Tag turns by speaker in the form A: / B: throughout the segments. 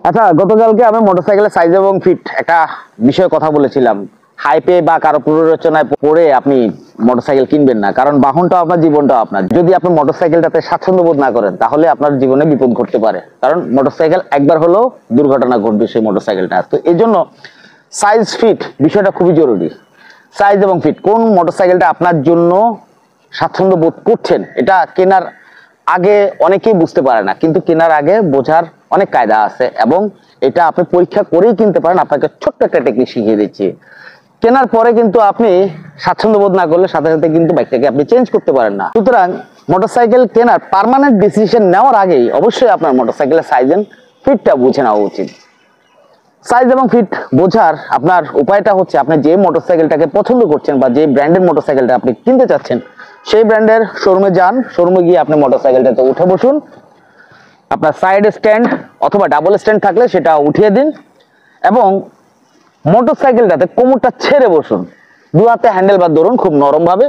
A: আচ্ছা, গতকালকে আমি মোটরসাইকেলের সাইজ এবং ফিট একটা বিষয়ে কথা বলেছিলাম। হাইপে বা কারো প্ররোচনায় পড়ে আপনি মোটরসাইকেল কিনবেন না, কারণ বাহনটা আপনার, জীবনটা আপনার। যদি আপনি মোটরসাইকেলটাতে স্বাচ্ছন্দ্য বোধ না করেন তাহলে আপনার জীবনে বিপদ ঘটতে পারে, কারণ মোটরসাইকেল একবার হলেও দুর্ঘটনা ঘটবে সেই মোটরসাইকেলটা। তো এই জন্য সাইজ ফিট বিষয়টা খুবই জরুরি। সাইজ এবং ফিট, কোন মোটরসাইকেলটা আপনার জন্য স্বাচ্ছন্দ্য বোধ করছেন, এটা কেনার আগে অনেকেই বুঝতে পারে না, কিন্তু কেনার আগে বোঝার অনেক কায়দা আছে এবং এটা আপনি পরীক্ষা করেই কিনতে পারেন। আপনাকে ছোট্ট একটা টেকনিক শিখিয়ে দিচ্ছি। কেনার পরে কিন্তু আপনি স্বাচ্ছন্দ্য বোধ না করলে সাথে সাথে কিন্তু বাইকটাকে আপনি চেঞ্জ করতে পারেন না। সুতরাং মোটরসাইকেল কেনার পার্মানেন্ট ডিসিশন নেওয়ার আগেই অবশ্যই আপনার মোটরসাইকেলের সাইজ এন্ড ফিটটা বুঝে নেওয়া উচিত। সাইজ এবং ফিট বোঝার আপনার উপায়টা হচ্ছে, আপনি যে মোটরসাইকেলটাকে পছন্দ করছেন বা যে ব্র্যান্ডের মোটরসাইকেলটা আপনি কিনতে চাচ্ছেন সেই ব্র্যান্ডের শোরুমে যান। শোরুমে গিয়ে আপনি মোটরসাইকেলটাতে উঠে বসুন। আপনার সাইড স্ট্যান্ড অথবা ডাবল স্ট্যান্ড থাকলে সেটা উঠিয়ে দিন এবং মোটরসাইকেলটাতে কোমরটা ছেড়ে বসুন। দু হাতে হ্যান্ডেল বার ধরুন খুব নরম ভাবে,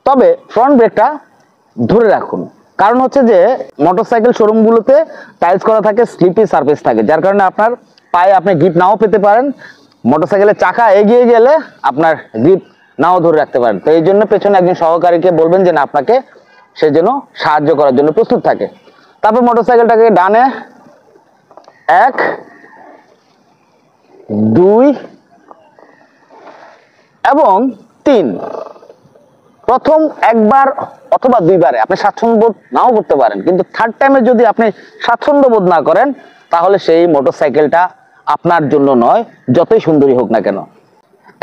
A: তবে ফ্রন্ট ব্রেকটা ধরে রাখুন। কারণ হচ্ছে যে মোটরসাইকেল শোরুমগুলোতে টাইলস করা থাকে, স্লিপি সারফেস থাকে, যার কারণে আপনার পায়ে আপনি গ্রিপ নাও পেতে পারেন। মোটরসাইকেলের চাকা এগিয়ে গেলে আপনার গ্রিপ নাও ধরে রাখতে পারেন। তো এই জন্য পেছনে একজন সহকারীকে বলবেন যে না, আপনাকে সে যেন সাহায্য করার জন্য প্রস্তুত থাকে। তারপর মোটরসাইকেলটাকে ডানে 1 2 এবং 3, প্রথম একবার অথবা দুইবারে আপনি স্বাচ্ছন্দ্য বোধ নাও করতে পারেন, কিন্তু থার্ড টাইমে যদি আপনি স্বাচ্ছন্দ্য বোধ না করেন তাহলে সেই মোটরসাইকেলটা আপনার জন্য নয়, যতই সুন্দরী হোক না কেন।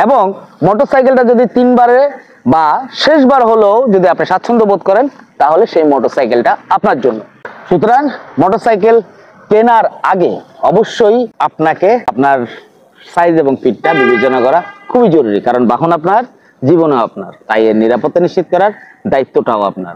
A: এবং মোটরসাইকেলটা যদি 3বারে বা শেষবার হলেও যদি আপনি স্বাচ্ছন্দ্য বোধ করেন তাহলে সেই মোটরসাইকেলটা আপনার জন্য। সুতরাং মোটরসাইকেল কেনার আগে অবশ্যই আপনাকে আপনার সাইজ এবং ফিটটা বিবেচনা করা খুবই জরুরি, কারণ বাহন আপনার, জীবনও আপনার, তাই এর নিরাপত্তা নিশ্চিত করার দায়িত্বটাও আপনার।